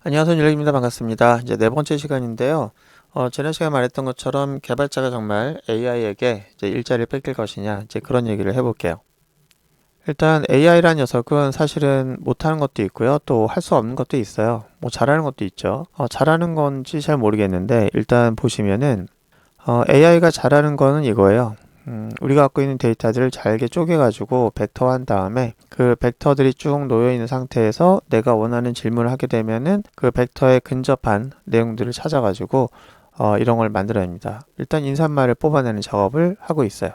안녕하세요. 윤혁입니다. 반갑습니다. 이제 네 번째 시간인데요. 지난 시간에 말했던 것처럼 개발자가 정말 AI에게 이제 일자리를 뺏길 것이냐, 이제 그런 얘기를 해볼게요. 일단 AI란 녀석은 사실은 못하는 것도 있고요. 또 할 수 없는 것도 있어요. 뭐 잘하는 것도 있죠. 잘하는 건지 잘 모르겠는데 일단 보시면은 AI가 잘하는 거는 이거예요. 우리가 갖고 있는 데이터들을 잘게 쪼개가지고 벡터화한 다음에 그 벡터들이 쭉 놓여있는 상태에서 내가 원하는 질문을 하게 되면은 그 벡터에 근접한 내용들을 찾아가지고 이런 걸 만들어냅니다. 일단 인사말을 뽑아내는 작업을 하고 있어요.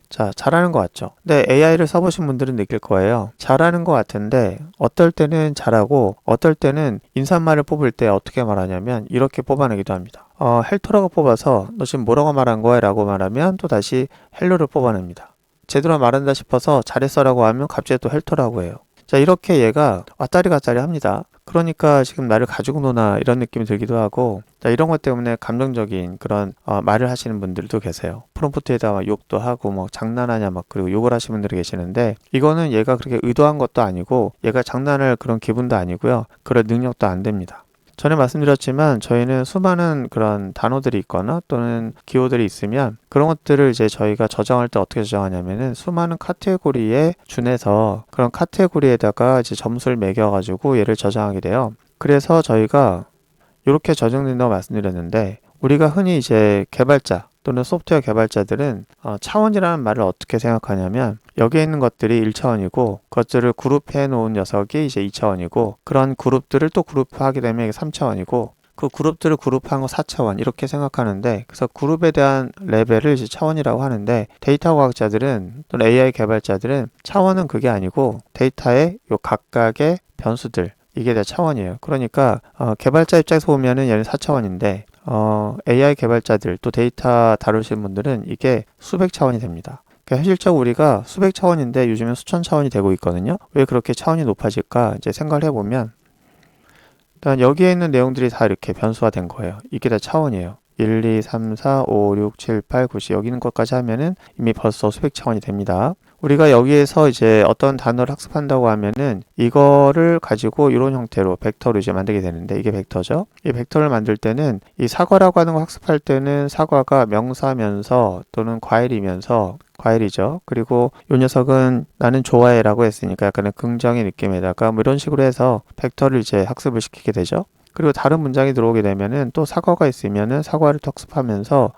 자, 잘하는 것 같죠? 근데 AI를 써보신 분들은 느낄 거예요. 잘하는 것 같은데 어떨 때는 잘하고 어떨 때는 인사말을 뽑을 때 어떻게 말하냐면 이렇게 뽑아내기도 합니다. 헬토라고 뽑아서 너 지금 뭐라고 말한 거야? 라고 말하면 또 다시 헬로를 뽑아냅니다. 제대로 말한다 싶어서 잘했어 라고 하면 갑자기 또 헬토라고 해요. 자, 이렇게 얘가 왔다리 갔다리 합니다. 그러니까 지금 나를 가지고 노나 이런 느낌이 들기도 하고, 자, 이런 것 때문에 감정적인 그런 말을 하시는 분들도 계세요. 프롬프트에다가 욕도 하고 뭐 장난하냐 막 그리고 욕을 하시는 분들이 계시는데, 이거는 얘가 그렇게 의도한 것도 아니고 얘가 장난할 그런 기분도 아니고요. 그럴 능력도 안 됩니다. 전에 말씀드렸지만 저희는 수많은 그런 단어들이 있거나 또는 기호들이 있으면 그런 것들을 이제 저희가 저장할 때 어떻게 저장하냐면은 수많은 카테고리에 준해서 그런 카테고리에다가 이제 점수를 매겨가지고 얘를 저장하게 돼요. 그래서 저희가 이렇게 저장된다고 말씀드렸는데 우리가 흔히 이제 개발자 또는 소프트웨어 개발자들은 차원이라는 말을 어떻게 생각하냐면 여기에 있는 것들이 1차원이고 그것들을 그룹해 놓은 녀석이 이제 2차원이고 그런 그룹들을 또 그룹하게 되면 이게 3차원이고 그 그룹들을 그룹한 거 4차원 이렇게 생각하는데 그래서 그룹에 대한 레벨을 이제 차원이라고 하는데 데이터 과학자들은 또는 AI 개발자들은 차원은 그게 아니고 데이터의 요 각각의 변수들 이게 다 차원이에요. 그러니까 개발자 입장에서 보면은 얘는 4차원인데 AI 개발자들 또 데이터 다루시는 분들은 이게 수백 차원이 됩니다. 그러니까 현실적으로 우리가 수백 차원인데 요즘엔 수천 차원이 되고 있거든요. 왜 그렇게 차원이 높아질까 이제 생각을 해보면 일단 여기에 있는 내용들이 다 이렇게 변수화 된 거예요. 이게 다 차원이에요. 1, 2, 3, 4, 5, 6, 7, 8, 9, 10 여기 있는 것까지 하면은 이미 벌써 수백 차원이 됩니다. 우리가 여기에서 이제 어떤 단어를 학습한다고 하면은 이거를 가지고 이런 형태로 벡터로 이제 만들게 되는데 이게 벡터죠. 이 벡터를 만들 때는 이 사과라고 하는 거 학습할 때는 사과가 명사면서 또는 과일이면서 과일이죠. 그리고 이 녀석은 나는 좋아해 라고 했으니까 약간의 긍정의 느낌에다가 뭐 이런 식으로 해서 벡터를 이제 학습을 시키게 되죠. 그리고 다른 문장이 들어오게 되면은 또 사과가 있으면은 사과를 학습하면서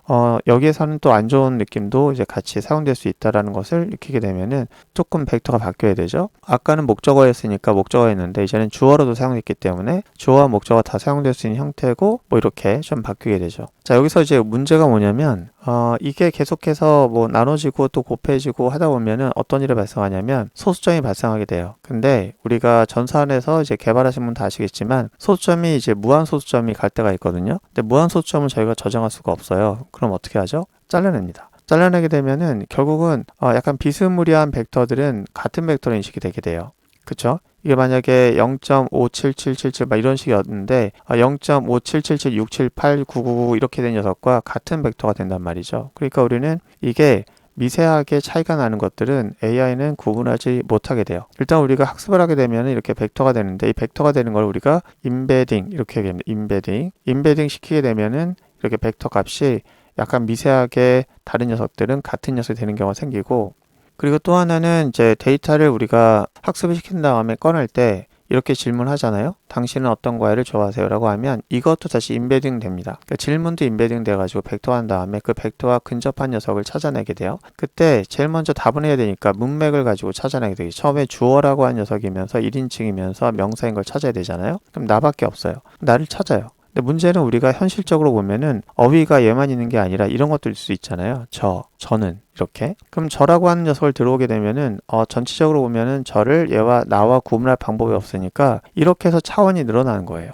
여기에서는 또 안 좋은 느낌도 이제 같이 사용될 수 있다라는 것을 익히게 되면은 조금 벡터가 바뀌어야 되죠. 아까는 목적어였으니까 목적어였는데 이제는 주어로도 사용됐기 때문에 주어와 목적어가 다 사용될 수 있는 형태고 뭐 이렇게 좀 바뀌게 되죠. 자, 여기서 이제 문제가 뭐냐면 이게 계속해서 뭐 나눠지고 또 곱해지고 하다 보면은 어떤 일이 발생하냐면 소수점이 발생하게 돼요. 근데 우리가 전산에서 이제 개발하신 분 다 아시겠지만 소수점이 이제 무한 소수점이 갈 때가 있거든요. 근데 무한 소수점은 저희가 저장할 수가 없어요. 그럼 어떻게 하죠? 잘라냅니다. 잘라내게 되면은 결국은 약간 비스무리한 벡터들은 같은 벡터로 인식이 되게 돼요. 그쵸? 이게 만약에 0.57777 막 이런 식이었는데 0.57776789999 이렇게 된 녀석과 같은 벡터가 된단 말이죠. 그러니까 우리는 이게 미세하게 차이가 나는 것들은 AI는 구분하지 못하게 돼요. 일단 우리가 학습을 하게 되면 이렇게 벡터가 되는데 이 벡터가 되는 걸 우리가 임베딩 이렇게 얘기합니다. 임베딩 시키게 되면은 이렇게 벡터 값이 약간 미세하게 다른 녀석들은 같은 녀석이 되는 경우가 생기고 그리고 또 하나는 이제 데이터를 우리가 학습을 시킨 다음에 꺼낼 때 이렇게 질문하잖아요. 당신은 어떤 과일을 좋아하세요? 라고 하면 이것도 다시 임베딩 됩니다. 그러니까 질문도 임베딩 돼가지고 벡터한 다음에 그 벡터와 근접한 녀석을 찾아내게 돼요. 그때 제일 먼저 답을 해야 되니까 문맥을 가지고 찾아내게 되죠. 처음에 주어라고 한 녀석이면서 1인칭이면서 명사인 걸 찾아야 되잖아요. 그럼 나밖에 없어요. 나를 찾아요. 근데 문제는 우리가 현실적으로 보면은 어휘가 얘만 있는 게 아니라 이런 것도 있을 수 있잖아요. 저는 이렇게. 그럼 저라고 하는 녀석을 들어오게 되면은 전체적으로 보면은 저를 얘와 나와 구분할 방법이 없으니까 이렇게 해서 차원이 늘어나는 거예요.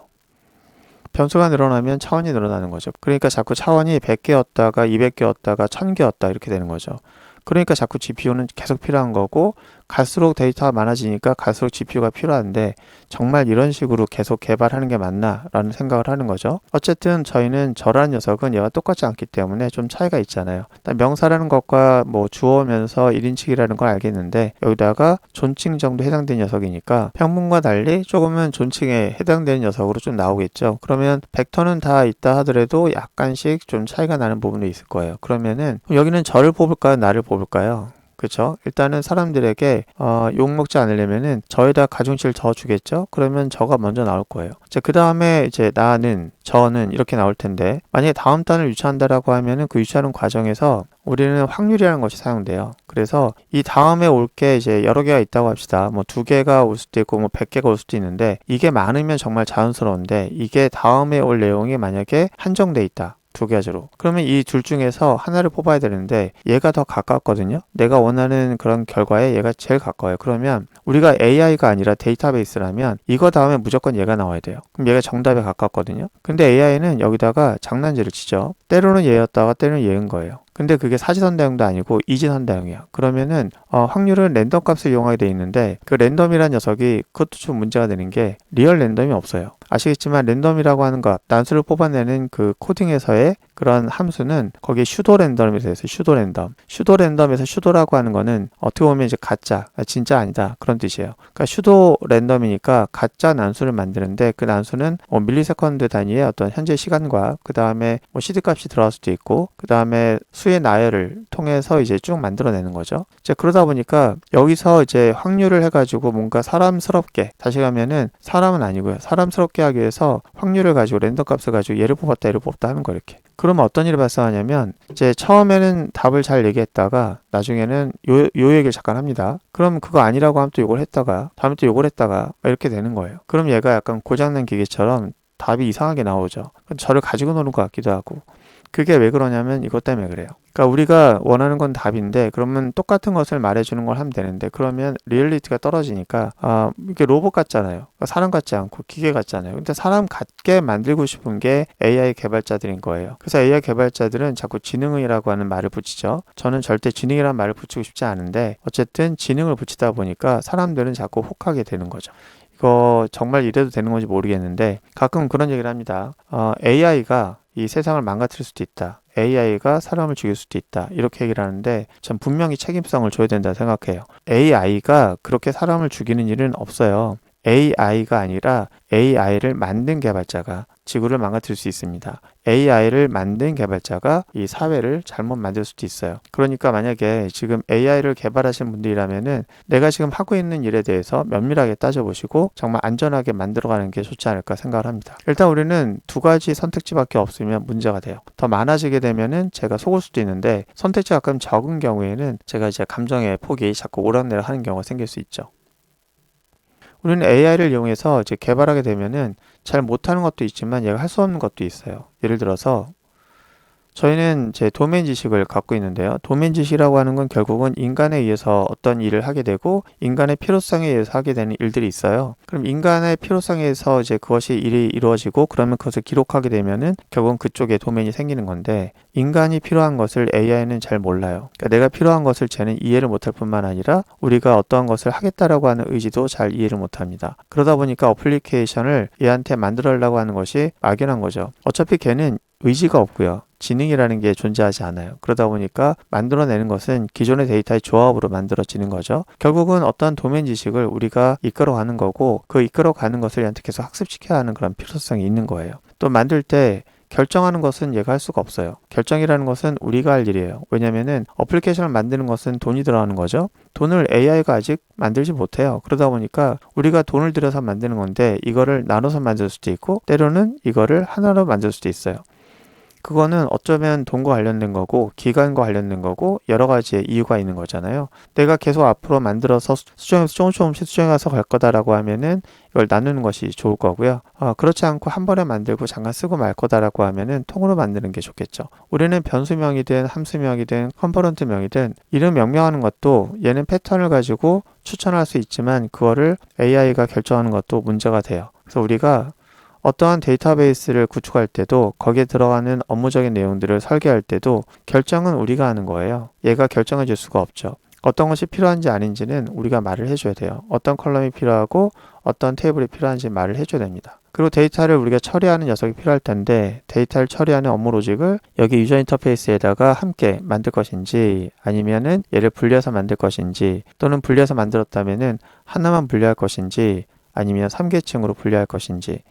변수가 늘어나면 차원이 늘어나는 거죠. 그러니까 자꾸 차원이 100개였다가 200개였다가 1000개였다 이렇게 되는 거죠. 그러니까 자꾸 GPU는 계속 필요한 거고, 갈수록 데이터가 많아지니까 갈수록 GPU가 필요한데 정말 이런 식으로 계속 개발하는 게 맞나 라는 생각을 하는 거죠. 어쨌든 저희는 저라는 녀석은 얘가 똑같지 않기 때문에 좀 차이가 있잖아요. 일단 명사라는 것과 뭐 주어면서 1인칭이라는 걸 알겠는데 여기다가 존칭 정도 해당되는 녀석이니까 평문과 달리 조금은 존칭에 해당되는 녀석으로 좀 나오겠죠. 그러면 벡터는 다 있다 하더라도 약간씩 좀 차이가 나는 부분도 있을 거예요. 그러면은 여기는 저를 뽑을까요? 나를 뽑을까요? 그렇죠. 일단은 사람들에게 욕먹지 않으려면은 저에다 가중치를 더 주겠죠. 그러면 저가 먼저 나올 거예요. 그 다음에 이제 나는, 저는 이렇게 나올 텐데 만약에 다음 단을 유추한다라고 하면은 그 유추하는 과정에서 우리는 확률이라는 것이 사용돼요. 그래서 이 다음에 올 게 이제 여러 개가 있다고 합시다. 뭐 2개가 올 수도 있고 뭐 100개가 올 수도 있는데 이게 많으면 정말 자연스러운데 이게 다음에 올 내용이 만약에 한정돼 있다. 2가지로. 그러면 이 둘 중에서 하나를 뽑아야 되는데 얘가 더 가깝거든요. 내가 원하는 그런 결과에 얘가 제일 가까워요. 그러면 우리가 AI가 아니라 데이터베이스라면 이거 다음에 무조건 얘가 나와야 돼요. 그럼 얘가 정답에 가깝거든요. 근데 AI는 여기다가 장난질을 치죠. 때로는 얘였다가 때로는 얘인 거예요. 근데 그게 사지선다형도 아니고 이지선다형이야. 그러면은 확률은 랜덤 값을 이용하게 돼 있는데 그 랜덤이란 녀석이 그것도 좀 문제가 되는 게 리얼 랜덤이 없어요. 아시겠지만 랜덤이라고 하는 것, 난수를 뽑아내는 그 코딩에서의 그런 함수는 거기에 슈도 랜덤이 되어 있어요. 슈도 랜덤. 슈도 랜덤에서 슈도라고 하는 거는 어떻게 보면 이제 가짜, 진짜 아니다 그런 뜻이에요. 그러니까 슈도 랜덤이니까 가짜 난수를 만드는데 그 난수는 밀리세컨드 단위의 어떤 현재 시간과 그 다음에 뭐 CD 값이 들어갈 수도 있고 그 다음에 수의 나열을 통해서 이제 쭉 만들어내는 거죠. 이제 그러다 보니까 여기서 이제 확률을 해가지고 뭔가 사람스럽게, 다시 가면은 사람은 아니고요. 사람스럽게 하기 위해서 확률을 가지고 랜덤 값을 가지고 얘를 뽑았다 하는 거 이렇게. 그러면 어떤 일이 발생하냐면 이제 처음에는 답을 잘 얘기했다가 나중에는 요 얘기를 잠깐 합니다. 그럼 그거 아니라고 하면 또 요걸 했다가 다음에 또 요걸 했다가 이렇게 되는 거예요. 그럼 얘가 약간 고장난 기계처럼 답이 이상하게 나오죠. 저를 가지고 노는 것 같기도 하고. 그게 왜 그러냐면 이것 때문에 그래요. 그러니까 우리가 원하는 건 답인데 그러면 똑같은 것을 말해주는 걸 하면 되는데 그러면 리얼리티가 떨어지니까 이게 로봇 같잖아요. 그러니까 사람 같지 않고 기계 같잖아요. 근데 사람 같게 만들고 싶은 게 AI 개발자들인 거예요. 그래서 AI 개발자들은 자꾸 지능이라고 하는 말을 붙이죠. 저는 절대 지능이라는 말을 붙이고 싶지 않은데 어쨌든 지능을 붙이다 보니까 사람들은 자꾸 혹하게 되는 거죠. 이거 정말 이래도 되는 건지 모르겠는데 가끔 그런 얘기를 합니다. AI가 이 세상을 망가뜨릴 수도 있다. AI가 사람을 죽일 수도 있다. 이렇게 얘기를 하는데 전 분명히 책임성을 줘야 된다 생각해요. AI가 그렇게 사람을 죽이는 일은 없어요. AI가 아니라 AI를 만든 개발자가 지구를 망가뜨릴 수 있습니다. AI를 만든 개발자가 이 사회를 잘못 만들 수도 있어요. 그러니까 만약에 지금 AI를 개발하신 분들이라면은 내가 지금 하고 있는 일에 대해서 면밀하게 따져보시고 정말 안전하게 만들어가는 게 좋지 않을까 생각을 합니다. 일단 우리는 2가지 선택지밖에 없으면 문제가 돼요. 더 많아지게 되면은 제가 속을 수도 있는데 선택지가 가끔 적은 경우에는 제가 이제 감정의 폭이 자꾸 오락내락 하는 경우가 생길 수 있죠. 우리는 AI를 이용해서 이제 개발하게 되면은 잘 못하는 것도 있지만 얘가 할 수 없는 것도 있어요. 예를 들어서 저희는 제 도메인 지식을 갖고 있는데요. 도메인 지식이라고 하는 건 결국은 인간에 의해서 어떤 일을 하게 되고 인간의 필요성에 의해서 하게 되는 일들이 있어요. 그럼 인간의 필요성에 의해서 이제 그것이 일이 이루어지고 그러면 그것을 기록하게 되면은 결국은 그쪽에 도메인이 생기는 건데 인간이 필요한 것을 AI는 잘 몰라요. 그러니까 내가 필요한 것을 쟤는 이해를 못할 뿐만 아니라 우리가 어떠한 것을 하겠다라고 하는 의지도 잘 이해를 못합니다. 그러다 보니까 어플리케이션을 얘한테 만들어려고 하는 것이 막연한 거죠. 어차피 걔는 의지가 없고요. 지능이라는 게 존재하지 않아요. 그러다 보니까 만들어내는 것은 기존의 데이터의 조합으로 만들어지는 거죠. 결국은 어떤 도메인 지식을 우리가 이끌어가는 거고 그 이끌어가는 것을 얘한테 계속 학습시켜야 하는 그런 필요성이 있는 거예요. 또 만들 때 결정하는 것은 얘가 할 수가 없어요. 결정이라는 것은 우리가 할 일이에요. 왜냐면은 어플리케이션을 만드는 것은 돈이 들어가는 거죠. 돈을 AI가 아직 만들지 못해요. 그러다 보니까 우리가 돈을 들여서 만드는 건데 이거를 나눠서 만들 수도 있고 때로는 이거를 하나로 만들 수도 있어요. 그거는 어쩌면 돈과 관련된 거고 기간과 관련된 거고 여러 가지의 이유가 있는 거잖아요. 내가 계속 앞으로 만들어서 수정해서 조금씩 수정해서 갈 거다라고 하면은 이걸 나누는 것이 좋을 거고요. 그렇지 않고 한 번에 만들고 잠깐 쓰고 말 거다라고 하면은 통으로 만드는 게 좋겠죠. 우리는 변수명이든 함수명이든 컴포넌트명이든 이름 명명하는 것도 얘는 패턴을 가지고 추천할 수 있지만 그거를 AI가 결정하는 것도 문제가 돼요. 그래서 우리가 어떠한 데이터베이스를 구축할 때도 거기에 들어가는 업무적인 내용들을 설계할 때도 결정은 우리가 하는 거예요. 얘가 결정해 줄 수가 없죠. 어떤 것이 필요한지 아닌지는 우리가 말을 해줘야 돼요. 어떤 컬럼이 필요하고 어떤 테이블이 필요한지 말을 해줘야 됩니다. 그리고 데이터를 우리가 처리하는 녀석이 필요할 텐데 데이터를 처리하는 업무 로직을 여기 유저 인터페이스에다가 함께 만들 것인지 아니면은 얘를 분리해서 만들 것인지 또는 분리해서 만들었다면은 하나만 분리할 것인지 아니면 3계층으로 분리할 것인지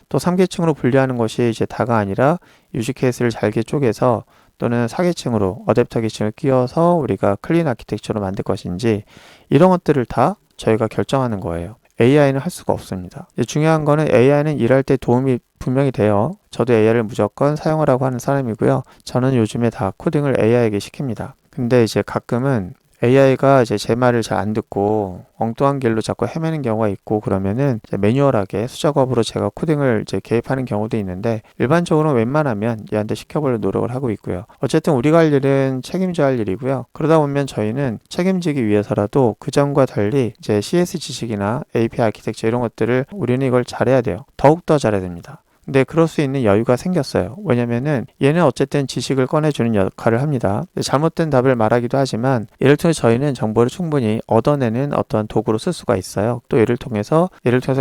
또 3계층으로 분리하는 것이 이제 다가 아니라 유즈 케이스를 잘게 쪼개서 또는 4계층으로 어댑터 계층을 끼워서 우리가 클린 아키텍처로 만들 것인지 이런 것들을 다 저희가 결정하는 거예요. AI는 할 수가 없습니다. 중요한 거는 AI는 일할 때 도움이 분명히 돼요. 저도 AI를 무조건 사용하라고 하는 사람이고요. 저는 요즘에 다 코딩을 AI에게 시킵니다. 근데 이제 가끔은 AI가 이제 제 말을 잘 안 듣고 엉뚱한 길로 자꾸 헤매는 경우가 있고 그러면은 이제 매뉴얼하게 수작업으로 제가 코딩을 이제 개입하는 경우도 있는데 일반적으로는 웬만하면 얘한테 시켜보려고 노력을 하고 있고요. 어쨌든 우리가 할 일은 책임져야 할 일이고요. 그러다 보면 저희는 책임지기 위해서라도 그전과 달리 이제 CS 지식이나 API 아키텍처 이런 것들을 우리는 이걸 잘해야 돼요. 더욱더 잘해야 됩니다. 근데 그럴 수 있는 여유가 생겼어요. 왜냐면은 얘는 어쨌든 지식을 꺼내주는 역할을 합니다. 잘못된 답을 말하기도 하지만 얘를 통해 저희는 정보를 충분히 얻어내는 어떤 도구로 쓸 수가 있어요. 또 얘를 통해서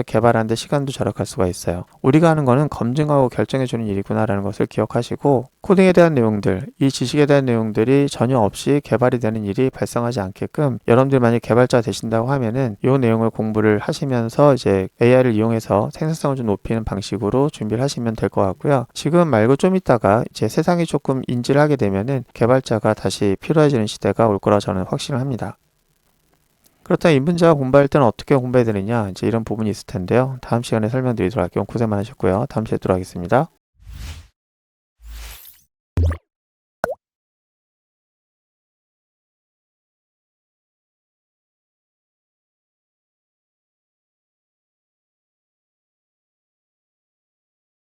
개발하는 데 시간도 절약할 수가 있어요. 우리가 하는 거는 검증하고 결정해주는 일이구나라는 것을 기억하시고 코딩에 대한 내용들, 이 지식에 대한 내용들이 전혀 없이 개발이 되는 일이 발생하지 않게끔 여러분들 만약 개발자 되신다고 하면은 이 내용을 공부를 하시면서 이제 AI를 이용해서 생산성을 좀 높이는 방식으로 준비를 하시면 될 것 같고요. 지금 말고 좀 있다가 이제 세상이 조금 인지를 하게 되면은 개발자가 다시 필요해지는 시대가 올 거라 저는 확신을 합니다. 그렇다면 인문자가 공부할 때는 어떻게 공부해야 되느냐 이제 이런 부분이 있을 텐데요. 다음 시간에 설명드리도록 할게요. 고생 많으셨고요. 다음 시간에 뵙도록 하겠습니다.